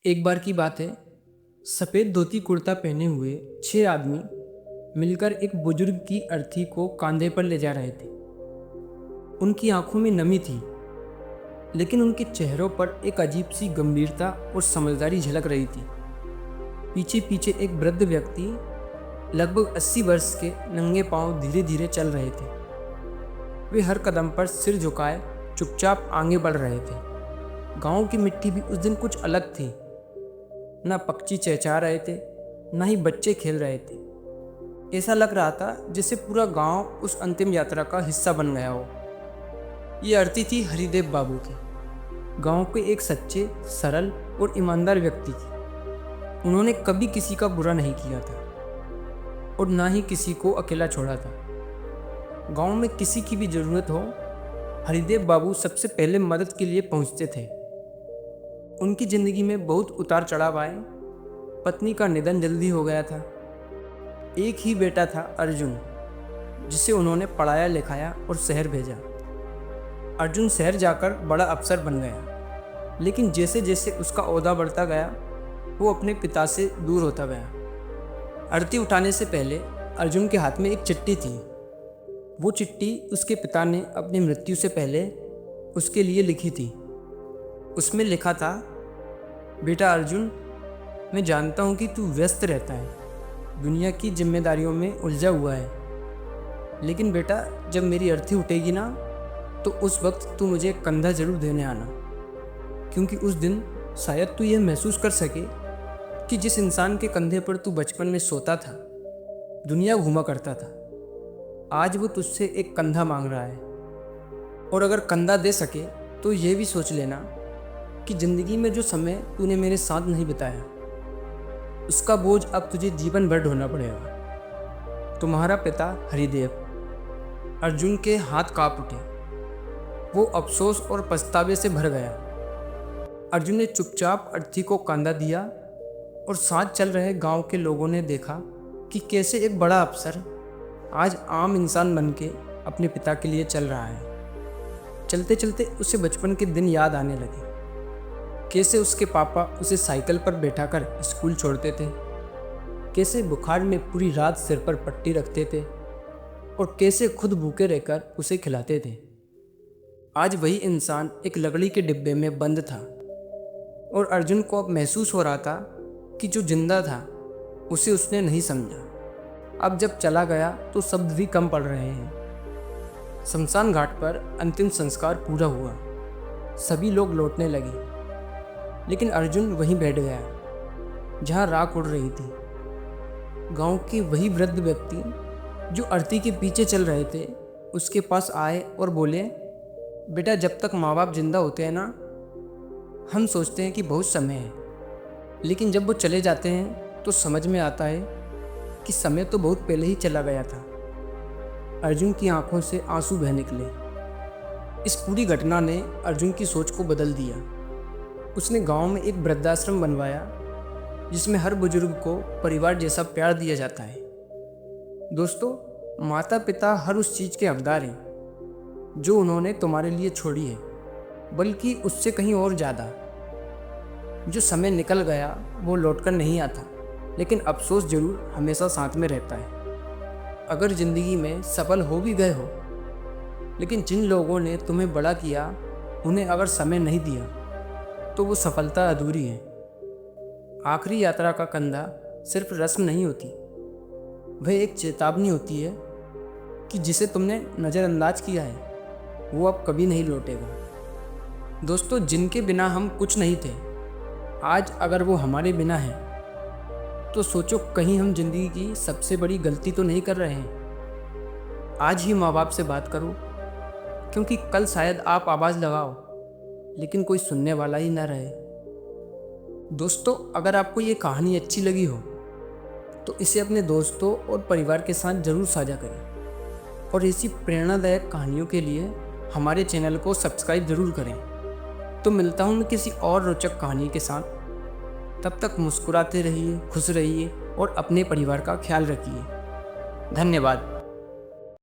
एक बार की बात है। सफ़ेद धोती कुर्ता पहने हुए 6 आदमी मिलकर एक बुजुर्ग की अर्थी को कंधे पर ले जा रहे थे। उनकी आंखों में नमी थी, लेकिन उनके चेहरों पर एक अजीब सी गंभीरता और समझदारी झलक रही थी। पीछे पीछे एक वृद्ध व्यक्ति लगभग 80 वर्ष के नंगे पांव धीरे धीरे चल रहे थे। वे हर कदम पर सिर झुकाए चुपचाप आगे बढ़ रहे थे। गांव की मिट्टी भी उस दिन कुछ अलग थी। ना पक्षी चहचहा रहे थे, ना ही बच्चे खेल रहे थे। ऐसा लग रहा था जैसे पूरा गांव उस अंतिम यात्रा का हिस्सा बन गया हो। ये अर्थी थी हरिदेव बाबू की, गांव के एक सच्चे, सरल और ईमानदार व्यक्ति की। उन्होंने कभी किसी का बुरा नहीं किया था और ना ही किसी को अकेला छोड़ा था। गांव में किसी की भी ज़रूरत हो, हरिदेव बाबू सबसे पहले मदद के लिए पहुंचते थे। उनकी ज़िंदगी में बहुत उतार चढ़ाव आए। पत्नी का निधन जल्दी हो गया था। एक ही बेटा था अर्जुन, जिसे उन्होंने पढ़ाया लिखाया और शहर भेजा। अर्जुन शहर जाकर बड़ा अफसर बन गया, लेकिन जैसे जैसे उसका ओहदा बढ़ता गया, वो अपने पिता से दूर होता गया। अर्थी उठाने से पहले अर्जुन के हाथ में एक चिट्ठी थी। वो चिट्ठी उसके पिता ने अपनी मृत्यु से पहले उसके लिए लिखी थी। उसमें लिखा था, बेटा अर्जुन, मैं जानता हूँ कि तू व्यस्त रहता है, दुनिया की जिम्मेदारियों में उलझा हुआ है, लेकिन बेटा जब मेरी अर्थी उठेगी ना, तो उस वक्त तू मुझे एक कंधा ज़रूर देने आना, क्योंकि उस दिन शायद तू यह महसूस कर सके कि जिस इंसान के कंधे पर तू बचपन में सोता था, दुनिया घूमा करता था, आज वो तुझसे एक कंधा मांग रहा है। और अगर कंधा दे सके तो ये भी सोच लेना कि ज़िंदगी में जो समय तूने मेरे साथ नहीं बिताया, उसका बोझ अब तुझे जीवन भर ढोना पड़ेगा। तुम्हारा पिता हरिदेव। अर्जुन के हाथ कांप उठे। वो अफसोस और पछतावे से भर गया। अर्जुन ने चुपचाप अर्थी को कंधा दिया और साथ चल रहे गांव के लोगों ने देखा कि कैसे एक बड़ा अफसर आज आम इंसान बन के अपने पिता के लिए चल रहा है। चलते चलते उसे बचपन के दिन याद आने लगे। कैसे उसके पापा उसे साइकिल पर बैठाकर स्कूल छोड़ते थे, कैसे बुखार में पूरी रात सिर पर पट्टी रखते थे और कैसे खुद भूखे रहकर उसे खिलाते थे। आज वही इंसान एक लकड़ी के डिब्बे में बंद था और अर्जुन को अब महसूस हो रहा था कि जो जिंदा था उसे उसने नहीं समझा। अब जब चला गया तो शब्द भी कम पड़ रहे हैं। शमशान घाट पर अंतिम संस्कार पूरा हुआ। सभी लोग लौटने लगे, लेकिन अर्जुन वहीं बैठ गया जहां राख उड़ रही थी। गांव के वही वृद्ध व्यक्ति जो अर्थी के पीछे चल रहे थे, उसके पास आए और बोले, बेटा जब तक माँ बाप जिंदा होते हैं ना, हम सोचते हैं कि बहुत समय है, लेकिन जब वो चले जाते हैं तो समझ में आता है कि समय तो बहुत पहले ही चला गया था। अर्जुन की आंखों से आंसू बह निकले। इस पूरी घटना ने अर्जुन की सोच को बदल दिया। उसने गांव में एक वृद्धाश्रम बनवाया, जिसमें हर बुजुर्ग को परिवार जैसा प्यार दिया जाता है। दोस्तों, माता पिता हर उस चीज़ के हकदार हैं जो उन्होंने तुम्हारे लिए छोड़ी है, बल्कि उससे कहीं और ज़्यादा। जो समय निकल गया वो लौटकर नहीं आता, लेकिन अफसोस ज़रूर हमेशा साथ में रहता है। अगर ज़िंदगी में सफल हो भी गए हो, लेकिन जिन लोगों ने तुम्हें बड़ा किया, उन्हें अगर समय नहीं दिया, तो वो सफलता अधूरी है। आखिरी यात्रा का कंधा सिर्फ रस्म नहीं होती, वह एक चेतावनी होती है कि जिसे तुमने नज़रअंदाज किया है वो अब कभी नहीं लौटेगा। दोस्तों, जिनके बिना हम कुछ नहीं थे, आज अगर वो हमारे बिना है, तो सोचो कहीं हम जिंदगी की सबसे बड़ी गलती तो नहीं कर रहे हैं। आज ही माँ बाप से बात करो, क्योंकि कल शायद आप आवाज़ लगाओ, लेकिन कोई सुनने वाला ही ना रहे। दोस्तों, अगर आपको ये कहानी अच्छी लगी हो तो इसे अपने दोस्तों और परिवार के साथ ज़रूर साझा करें, और ऐसी प्रेरणादायक कहानियों के लिए हमारे चैनल को सब्सक्राइब ज़रूर करें। तो मिलता हूँ मैं किसी और रोचक कहानी के साथ। तब तक मुस्कुराते रहिए, खुश रहिए और अपने परिवार का ख्याल रखिए। धन्यवाद।